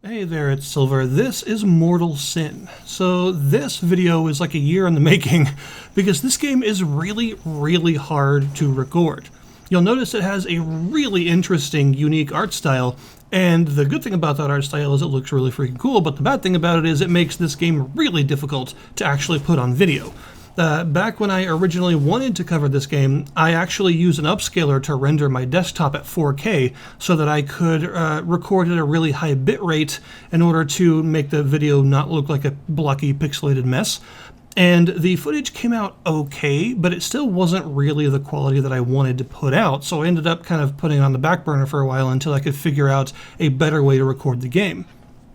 Hey there, it's Silver. This is Mortal Sin. So this video is like a year in the making because this game is really hard to record. You'll notice it has a really interesting, unique art style, and the good thing about that art style is it looks really freaking cool, but the bad thing about it is it makes this game really difficult to actually put on video. Back when I originally wanted to cover this game, I actually used an upscaler to render my desktop at 4K so that I could record at a really high bit rate in order to make the video not look like a blocky pixelated mess. And the footage came out okay, but it still wasn't really the quality that I wanted to put out, so I ended up kind of putting it on the back burner for a while until I could figure out a better way to record the game.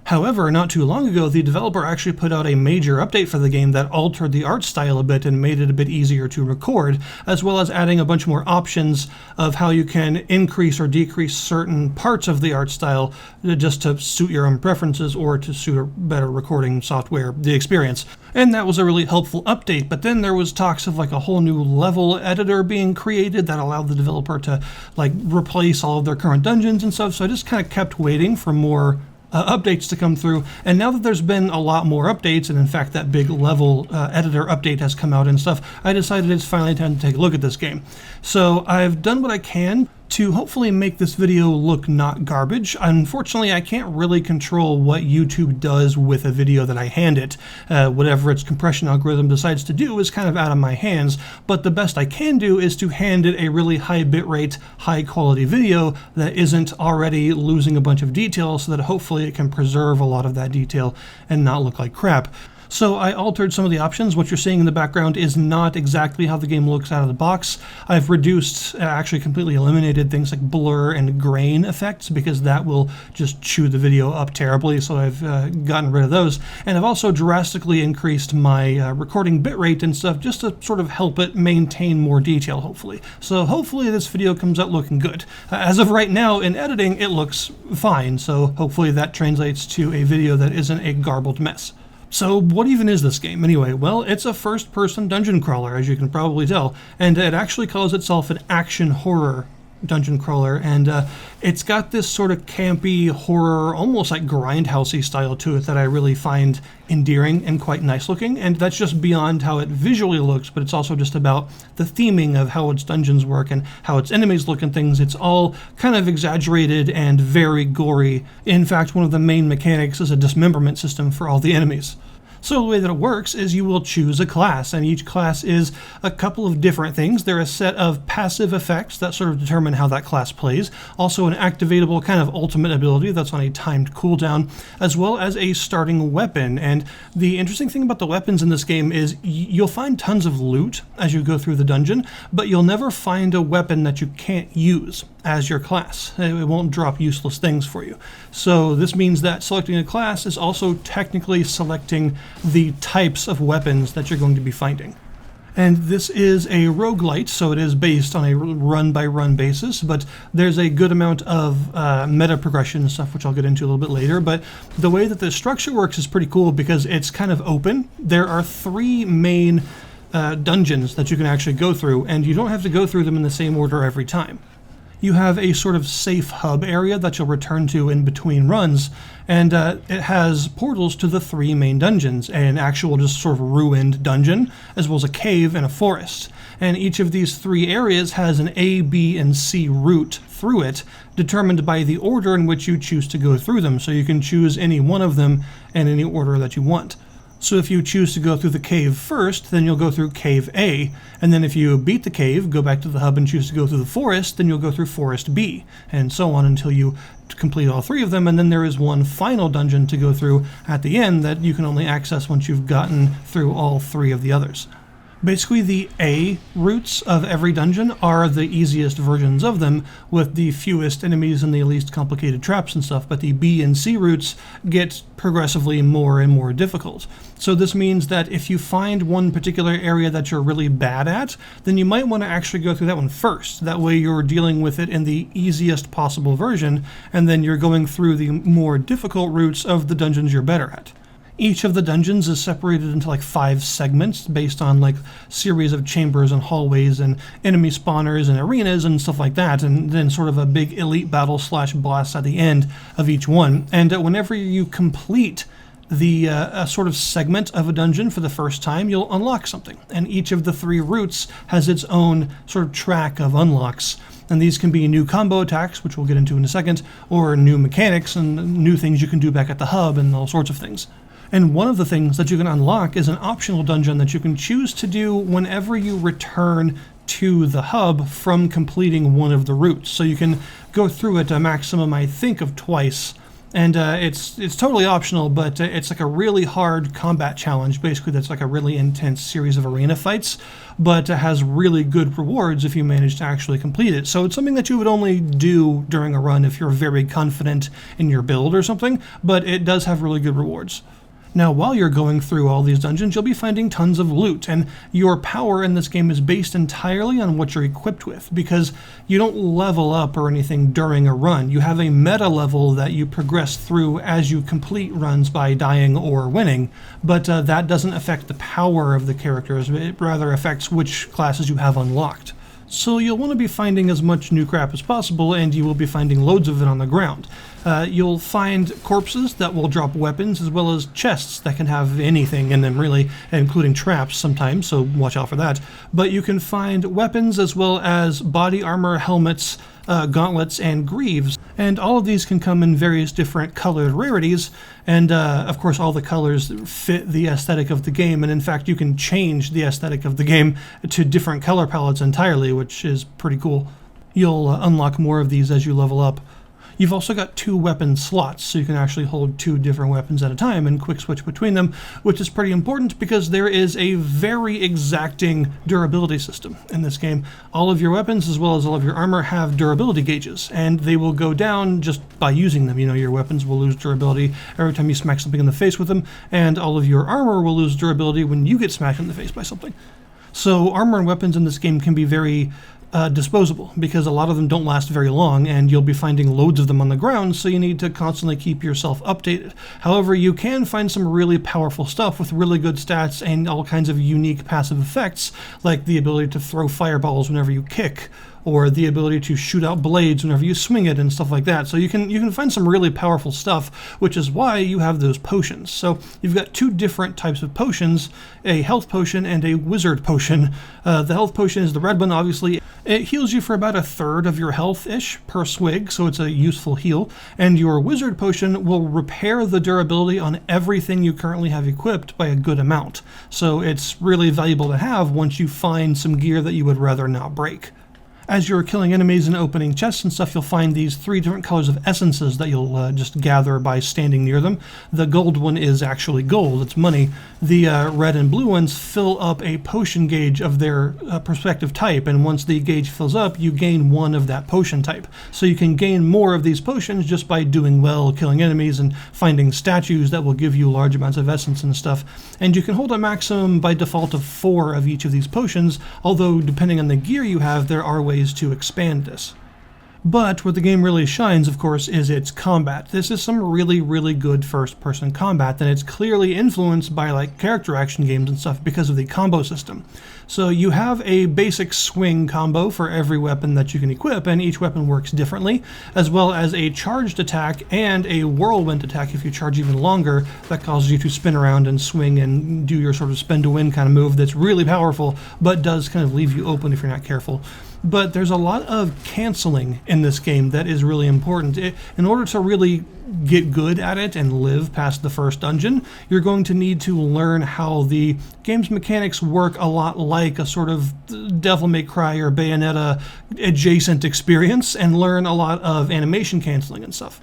However, not too long ago, the developer actually put out a major update for the game that altered the art style a bit and made it a bit easier to record, as well as adding a bunch more options of how you can increase or decrease certain parts of the art style just to suit your own preferences or to suit a better recording software, the experience. And that was a really helpful update, but then there was talks of like a whole new level editor being created that allowed the developer to like replace all of their current dungeons and stuff, so I just kind of kept waiting for more updates to come through, and now that there's been a lot more updates, and in fact that big level editor update has come out and stuff, I decided it's finally time to take a look at this game. So I've done what I can to hopefully make this video look not garbage. Unfortunately, I can't really control what YouTube does with a video that I hand it. Whatever its compression algorithm decides to do is kind of out of my hands, but the best I can do is to hand it a really high bitrate, high quality video that isn't already losing a bunch of detail so that hopefully it can preserve a lot of that detail and not look like crap. So I altered some of the options. What you're seeing in the background is not exactly how the game looks out of the box. I've reduced, actually completely eliminated things like blur and grain effects because that will just chew the video up terribly, so I've gotten rid of those. And I've also drastically increased my recording bitrate and stuff just to sort of help it maintain more detail, hopefully. So hopefully this video comes out looking good. As of right now, in editing, it looks fine, so hopefully that translates to a video that isn't a garbled mess. So what even is this game anyway? Well, it's a first-person dungeon crawler, as you can probably tell, and it actually calls itself an action horror dungeon crawler, and it's got this sort of campy horror, almost like grindhousey style to it that I really find endearing and quite nice looking, and that's just beyond how it visually looks, but it's also just about the theming of how its dungeons work and how its enemies look and things. It's all kind of exaggerated and very gory. In fact, one of the main mechanics is a dismemberment system for all the enemies. So the way that it works is you will choose a class, and each class is a couple of different things. There are a set of passive effects that sort of determine how that class plays, also an activatable kind of ultimate ability that's on a timed cooldown, as well as a starting weapon. And the interesting thing about the weapons in this game is you'll find tons of loot as you go through the dungeon, but you'll never find a weapon that you can't use as your class. It won't drop useless things for you. So this means that selecting a class is also technically selecting the types of weapons that you're going to be finding. And this is a roguelite, so it is based on a run-by-run basis, but there's a good amount of meta progression and stuff, which I'll get into a little bit later. But the way that the structure works is pretty cool because it's kind of open. There are three main dungeons that you can actually go through, and you don't have to go through them in the same order every time. You have a sort of safe hub area that you'll return to in between runs, and it has portals to the three main dungeons, an actual just sort of ruined dungeon, as well as a cave and a forest. And each of these three areas has an A, B, and C route through it, determined by the order in which you choose to go through them, so you can choose any one of them in any order that you want. So if you choose to go through the cave first, then you'll go through Cave A, and then if you beat the cave, go back to the hub and choose to go through the forest, then you'll go through Forest B, and so on until you complete all three of them, and then there is one final dungeon to go through at the end that you can only access once you've gotten through all three of the others. Basically, the A routes of every dungeon are the easiest versions of them, with the fewest enemies and the least complicated traps and stuff, but the B and C routes get progressively more and more difficult. So this means that if you find one particular area that you're really bad at, then you might want to actually go through that one first. That way you're dealing with it in the easiest possible version, and then you're going through the more difficult routes of the dungeons you're better at. Each of the dungeons is separated into like 5 segments based on like series of chambers and hallways and enemy spawners and arenas and stuff like that, and then sort of a big elite battle / boss at the end of each one. And whenever you complete the sort of segment of a dungeon for the first time, you'll unlock something. And each of the 3 routes has its own sort of track of unlocks. And these can be new combo attacks, which we'll get into in a second, or new mechanics and new things you can do back at the hub and all sorts of things. And one of the things that you can unlock is an optional dungeon that you can choose to do whenever you return to the hub from completing one of the routes. So you can go through it a maximum, I think, of twice. And it's totally optional, but it's like a really hard combat challenge. Basically, that's like a really intense series of arena fights, but it has really good rewards if you manage to actually complete it. So it's something that you would only do during a run if you're very confident in your build or something, but it does have really good rewards. Now, while you're going through all these dungeons, you'll be finding tons of loot, and your power in this game is based entirely on what you're equipped with, because you don't level up or anything during a run. You have a meta level that you progress through as you complete runs by dying or winning, but that doesn't affect the power of the characters. It rather affects which classes you have unlocked. So you'll want to be finding as much new crap as possible, and you will be finding loads of it on the ground. You'll find corpses that will drop weapons, as well as chests that can have anything in them, really, including traps sometimes, so watch out for that. But you can find weapons as well as body armor, helmets, gauntlets, and greaves. And all of these can come in various different colored rarities, and of course all the colors fit the aesthetic of the game, and in fact you can change the aesthetic of the game to different color palettes entirely, which is pretty cool. You'll unlock more of these as you level up. You've also got 2 weapon slots, so you can actually hold 2 different weapons at a time and quick switch between them, which is pretty important because there is a very exacting durability system in this game. All of your weapons, as well as all of your armor, have durability gauges, and they will go down just by using them. You know, your weapons will lose durability every time you smack something in the face with them, and all of your armor will lose durability when you get smacked in the face by something. So armor and weapons in this game can be very disposable, because a lot of them don't last very long, and you'll be finding loads of them on the ground, so you need to constantly keep yourself updated. However, you can find some really powerful stuff with really good stats and all kinds of unique passive effects, like the ability to throw fireballs whenever you kick, or the ability to shoot out blades whenever you swing it and stuff like that. So you can find some really powerful stuff, which is why you have those potions. So you've got 2 different types of potions, a health potion and a wizard potion. The health potion is the red one, obviously. It heals you for about 1/3 of your health-ish per swig, so it's a useful heal. And your wizard potion will repair the durability on everything you currently have equipped by a good amount. So it's really valuable to have once you find some gear that you would rather not break. As you're killing enemies and opening chests and stuff, you'll find these 3 different colors of essences that you'll just gather by standing near them. The gold one is actually gold, it's money. The red and blue ones fill up a potion gauge of their respective type, and once the gauge fills up, you gain 1 of that potion type. So you can gain more of these potions just by doing well, killing enemies, and finding statues that will give you large amounts of essence and stuff. And you can hold a maximum by default of 4 of each of these potions, although depending on the gear you have, there are ways to expand this. But where the game really shines, of course, is its combat. This is some really, really good first-person combat, and it's clearly influenced by like character action games and stuff because of the combo system. So you have a basic swing combo for every weapon that you can equip, and each weapon works differently, as well as a charged attack and a whirlwind attack if you charge even longer, that causes you to spin around and swing and do your sort of spin to win kind of move that's really powerful, but does kind of leave you open if you're not careful. But there's a lot of canceling in this game that is really important. In order to really get good at it and live past the first dungeon, you're going to need to learn how the game's mechanics work a lot like a sort of Devil May Cry or Bayonetta adjacent experience, and learn a lot of animation canceling and stuff.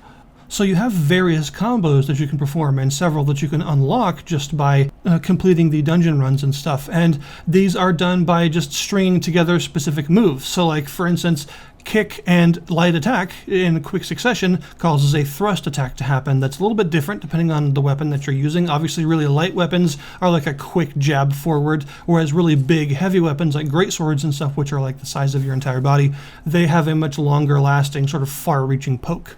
So you have various combos that you can perform, and several that you can unlock just by completing the dungeon runs and stuff. And these are done by just stringing together specific moves. So like, for instance, kick and light attack in quick succession causes a thrust attack to happen that's a little bit different depending on the weapon that you're using. Obviously, really light weapons are like a quick jab forward, whereas really big, heavy weapons like greatswords and stuff, which are like the size of your entire body, they have a much longer lasting, sort of far-reaching poke.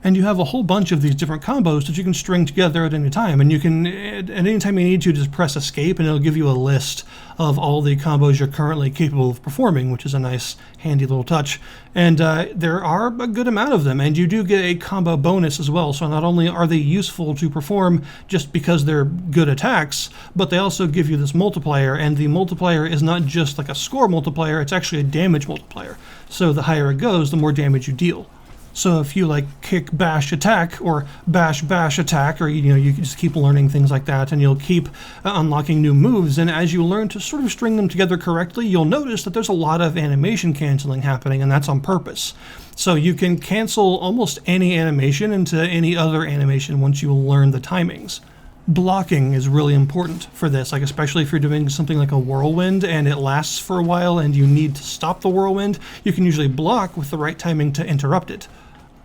And you have a whole bunch of these different combos that you can string together at any time. And you can, at any time you need to, just press escape and it'll give you a list of all the combos you're currently capable of performing, which is a nice, handy little touch. And there are a good amount of them, and you do get a combo bonus as well. So not only are they useful to perform just because they're good attacks, but they also give you this multiplier, and the multiplier is not just like a score multiplier, it's actually a damage multiplier. So the higher it goes, the more damage you deal. So if you like kick, bash, attack, or bash, bash, attack, or you can just keep learning things like that, and you'll keep unlocking new moves, and as you learn to sort of string them together correctly, you'll notice that there's a lot of animation canceling happening, and that's on purpose. So you can cancel almost any animation into any other animation once you learn the timings. Blocking is really important for this, like especially if you're doing something like a whirlwind and it lasts for a while and you need to stop the whirlwind, you can usually block with the right timing to interrupt it.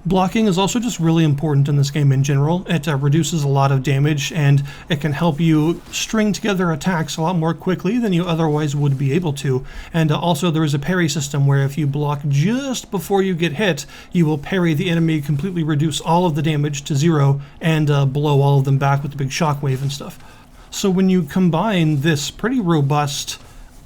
Blocking is also just really important in this game in general. It reduces a lot of damage, and it can help you string together attacks a lot more quickly than you otherwise would be able to. And also there is a parry system where if you block just before you get hit, you will parry the enemy, completely reduce all of the damage to 0, and blow all of them back with the big shockwave and stuff. So when you combine this pretty robust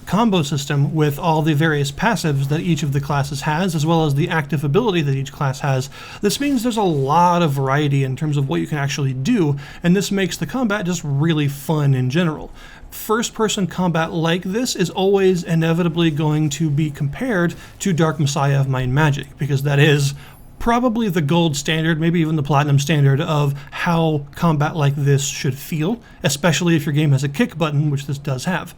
combo system with all the various passives that each of the classes has, as well as the active ability that each class has, this means there's a lot of variety in terms of what you can actually do, and this makes the combat just really fun in general. First-person combat like this is always inevitably going to be compared to Dark Messiah of Might and Magic, because that is probably the gold standard, maybe even the platinum standard, of how combat like this should feel, especially if your game has a kick button, which this does have.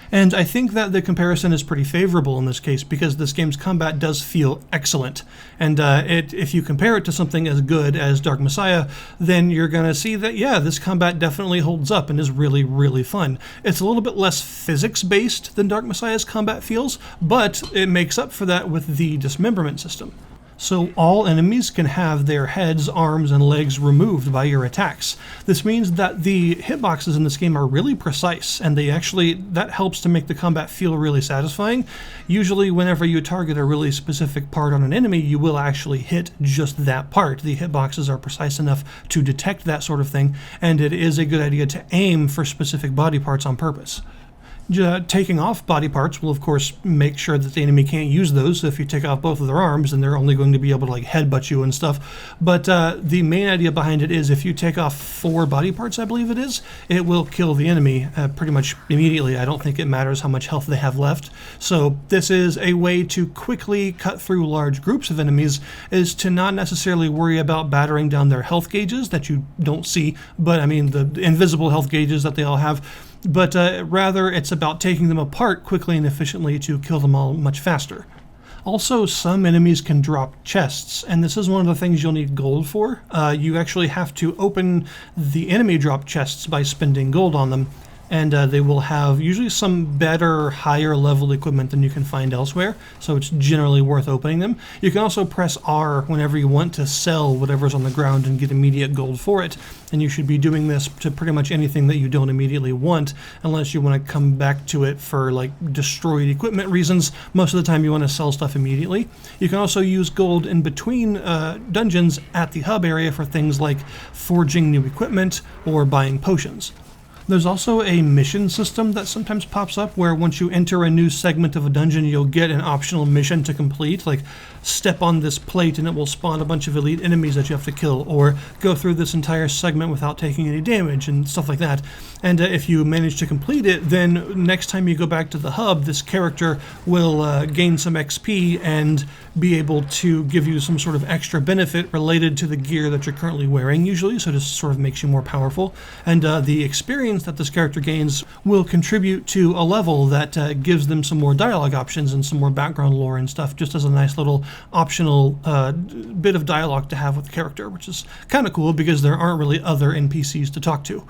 And I think that the comparison is pretty favorable in this case because this game's combat does feel excellent. And if you compare it to something as good as Dark Messiah, then you're going to see that, yeah, this combat definitely holds up and is really, really fun. It's a little bit less physics-based than Dark Messiah's combat feels, but it makes up for that with the Dismemberment system. So all enemies can have their heads, arms, and legs removed by your attacks. This means that the hitboxes in this game are really precise, and that helps to make the combat feel really satisfying. Usually whenever you target a really specific part on an enemy, you will actually hit just that part. The hitboxes are precise enough to detect that sort of thing, and it is a good idea to aim for specific body parts on purpose. Taking off body parts will of course make sure that the enemy can't use those, so if you take off both of their arms then they're only going to be able to like headbutt you and stuff. But the main idea behind it is if you take off 4 body parts, I believe it is, it will kill the enemy pretty much immediately. I don't think it matters how much health they have left. So this is a way to quickly cut through large groups of enemies, is to not necessarily worry about battering down their health gauges that you don't see, but I mean the invisible health gauges that they all have. But rather it's about taking them apart quickly and efficiently to kill them all much faster. Also, some enemies can drop chests, and this is one of the things you'll need gold for. You actually have to open the enemy drop chests by spending gold on them, and they will have usually some better, higher level equipment than you can find elsewhere, so it's generally worth opening them. You can also press R whenever you want to sell whatever's on the ground and get immediate gold for it, and you should be doing this to pretty much anything that you don't immediately want, unless you want to come back to it for like destroyed equipment reasons. Most of the time you want to sell stuff immediately. You can also use gold in between dungeons at the hub area for things like forging new equipment or buying potions. There's also a mission system that sometimes pops up where once you enter a new segment of a dungeon, you'll get an optional mission to complete, like step on this plate and it will spawn a bunch of elite enemies that you have to kill, or go through this entire segment without taking any damage and stuff like that. And if you manage to complete it, then next time you go back to the hub, this character will gain some XP and be able to give you some sort of extra benefit related to the gear that you're currently wearing usually, so it just sort of makes you more powerful. And the experience that this character gains will contribute to a level that gives them some more dialogue options and some more background lore and stuff, just as a nice little optional bit of dialogue to have with the character, which is kind of cool because there aren't really other NPCs to talk to.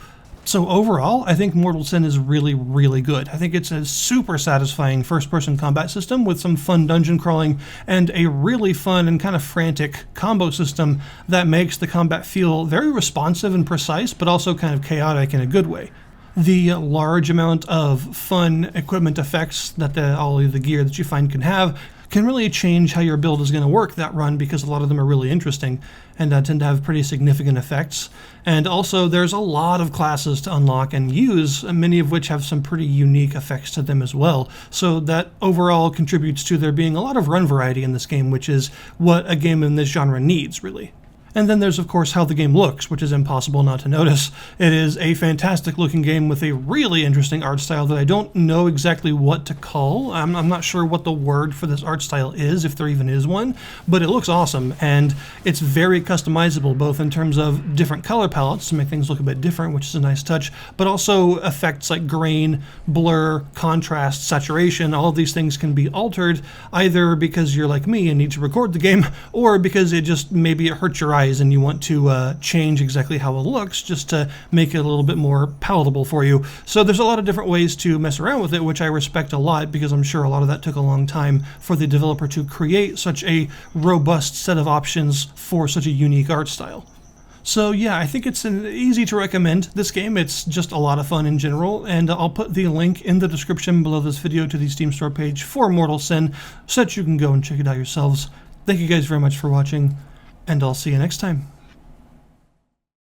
So overall, I think Mortal Sin is really, really good. I think it's a super satisfying first-person combat system with some fun dungeon crawling and a really fun and kind of frantic combo system that makes the combat feel very responsive and precise, but also kind of chaotic in a good way. The large amount of fun equipment effects that all of the gear that you find can have can really change how your build is going to work that run, because a lot of them are really interesting and tend to have pretty significant effects. And also there's a lot of classes to unlock and use, many of which have some pretty unique effects to them as well. So that overall contributes to there being a lot of run variety in this game, which is what a game in this genre needs, really. And then there's, of course, how the game looks, which is impossible not to notice. It is a fantastic looking game with a really interesting art style that I don't know exactly what to call. I'm not sure what the word for this art style is, if there even is one, but it looks awesome, and it's very customizable, both in terms of different color palettes to make things look a bit different, which is a nice touch, but also effects like grain, blur, contrast, saturation. All of these things can be altered, either because you're like me and need to record the game, or because it just maybe it hurts your eyes and you want to change exactly how it looks just to make it a little bit more palatable for you. So there's a lot of different ways to mess around with it, which I respect a lot, because I'm sure a lot of that took a long time for the developer to create such a robust set of options for such a unique art style. So yeah, I think it's easy to recommend this game. It's just a lot of fun in general, and I'll put the link in the description below this video to the Steam store page for Mortal Sin so that you can go and check it out yourselves. Thank you guys very much for watching, and I'll see you next time.